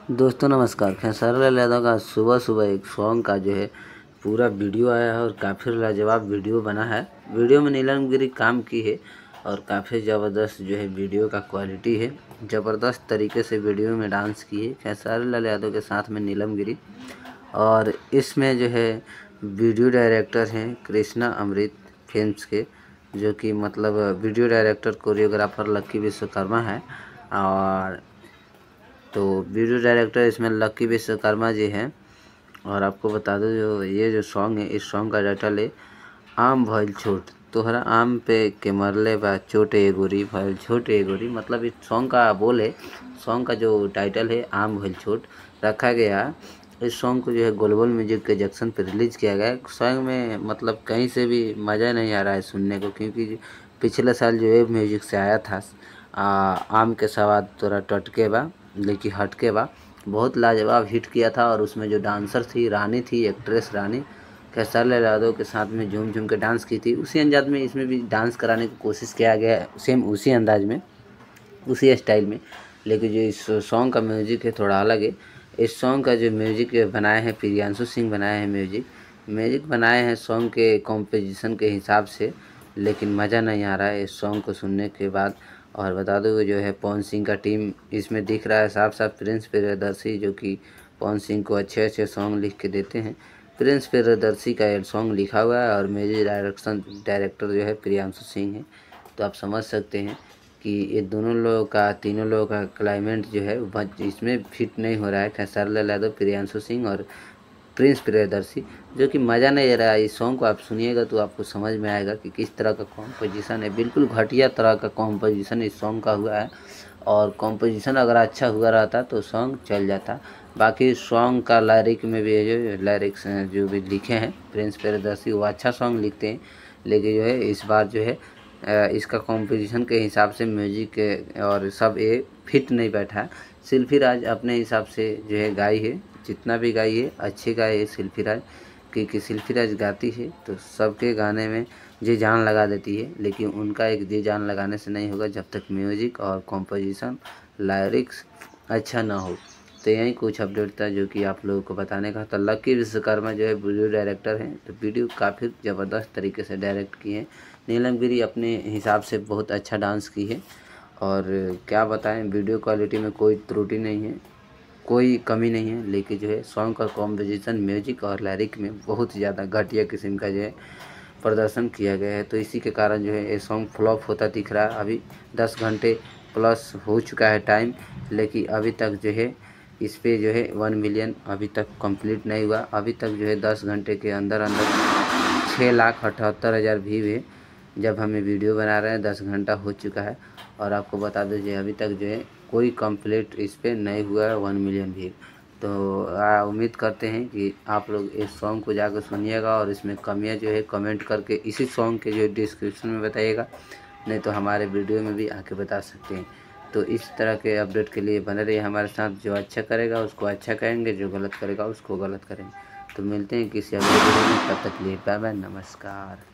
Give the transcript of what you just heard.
दोस्तों नमस्कार। खेसारी लाल यादव का सुबह सुबह एक सॉन्ग का जो है पूरा वीडियो आया है और काफ़ी लाजवाब वीडियो बना है। वीडियो में नीलम गिरी काम की है और काफ़ी ज़बरदस्त जो है वीडियो का क्वालिटी है। ज़बरदस्त तरीके से वीडियो में डांस की है खेसारी लाल यादव के साथ में नीलम गिरी। और इसमें जो है वीडियो डायरेक्टर हैं कृष्णा अमृत फिल्म्स के, जो कि मतलब वीडियो डायरेक्टर कोरियोग्राफर लक्की विश्वकर्मा है। और तो वीडियो डायरेक्टर इसमें लक्की विश्वकर्मा जी हैं। और आपको बता दो जो ये जो सॉन्ग है, इस सॉन्ग का टाइटल है आम भइल छोट तोहरा आम पे के मरले बा चोट ए गोरी भइल छोट ए गोरी। मतलब इस सॉन्ग का बोल है, सॉन्ग का जो टाइटल है आम भइल छोट रखा गया। इस सॉन्ग को जो है ग्लोबल म्यूजिक के जंक्शन पर रिलीज़ किया गया है। सॉन्ग में मतलब कहीं से भी मज़ा नहीं आ रहा है सुनने को, क्योंकि पिछले साल जो वेब म्यूजिक से आया था आम के सवाद तोरा टटके बा लेकिन हटके बा, बहुत लाजवाब हिट किया था। और उसमें जो डांसर थी रानी थी, एक्ट्रेस रानी खेसारी लाल यादव के साथ में झूम झूम के डांस की थी। उसी अंदाज में इसमें भी डांस कराने की कोशिश किया गया है, सेम उसी अंदाज में उसी स्टाइल में। लेकिन जो इस सॉन्ग का म्यूजिक है थोड़ा अलग है। इस सॉन्ग का जो म्यूजिक बनाए हैं प्रियांशु सिंह बनाए हैं, म्यूजिक बनाए हैं सॉन्ग के कॉम्पोजिशन के हिसाब से, लेकिन मज़ा नहीं आ रहा है इस सॉन्ग को सुनने के बाद। और बता दो जो है पवन सिंह का टीम इसमें दिख रहा है साफ साफ। प्रिंस प्रियदर्शी जो कि पवन सिंह को अच्छे अच्छे सॉन्ग लिख के देते हैं, प्रिंस प्रियदर्शी का ये सॉन्ग लिखा हुआ है। और म्यूजिक डायरेक्टर जो है प्रियांशु सिंह है। तो आप समझ सकते हैं कि ये दोनों लोगों का, तीनों लोगों का क्लाइमेट जो है इसमें फिट नहीं हो रहा है। खेसारी लाल यादव, प्रियांशु सिंह और प्रिंस प्रियदर्शी, जो कि मज़ा नहीं दे रहा है। इस सॉन्ग को आप सुनिएगा तो आपको समझ में आएगा कि किस तरह का कॉम्पोजिशन है। बिल्कुल घटिया तरह का कॉम्पोजिशन इस सॉन्ग का हुआ है। और कॉम्पोजिशन अगर अच्छा हुआ रहता तो सॉन्ग चल जाता। बाकी सॉन्ग का लिरिक में भी जो लिरिक्स जो भी लिखे हैं प्रिंस प्रियदर्शी, वो अच्छा सॉन्ग लिखते हैं। लेकिन जो है इस बार जो है इसका कॉम्पोजिशन के हिसाब से म्यूजिक और सब ये फिट नहीं बैठा। शिल्पी राज अपने हिसाब से जो है गाई है, जितना भी गाई है अच्छी गाई है शिल्पी राज, क्योंकि शिल्पी राज गाती है तो सबके गाने में जी जान लगा देती है। लेकिन उनका एक जी जान लगाने से नहीं होगा जब तक म्यूजिक और कॉम्पोजिशन लिरिक्स अच्छा ना हो। तो यही कुछ अपडेट था जो कि आप लोगों को बताने का था। लक्की विश्वकर्मा जो है वीडियो डायरेक्टर हैं, तो वीडियो काफ़ी ज़बरदस्त तरीके से डायरेक्ट किए हैं। नीलम गिरी अपने हिसाब से बहुत अच्छा डांस की है। और क्या बताएं, वीडियो क्वालिटी में कोई त्रुटि नहीं है, कोई कमी नहीं है। लेकिन जो है सॉन्ग का कॉम्पोजिशन म्यूजिक और लिरिक में बहुत ज़्यादा घटिया किस्म का जो है प्रदर्शन किया गया है। तो इसी के कारण जो है ये सॉन्ग फ्लॉप होता दिख रहा है। अभी 10 घंटे प्लस हो चुका है टाइम, लेकिन अभी तक जो है इस पे जो है 1 मिलियन अभी तक कंप्लीट नहीं हुआ। अभी तक जो है 10 घंटे के अंदर अंदर 6,78,000 व्यू है। जब हमें वीडियो बना रहे हैं 10 घंटा हो चुका है। और आपको बता दो जो अभी तक जो है कोई कंप्लीट इस पर नहीं हुआ है 1 मिलियन व्यू। तो उम्मीद करते हैं कि आप लोग इस सॉन्ग को जाकर सुनिएगा और इसमें कमियां जो है कमेंट करके इसी सॉन्ग के जो डिस्क्रिप्शन में बताइएगा, नहीं तो हमारे वीडियो में भी आके बता सकते हैं। तो इस तरह के अपडेट के लिए बने रहिए हमारे साथ। जो अच्छा करेगा उसको अच्छा कहेंगे, जो गलत करेगा उसको गलत करेंगे। तो मिलते हैं किसी अगले वीडियो में, तब तक के लिए बाय बाय, नमस्कार।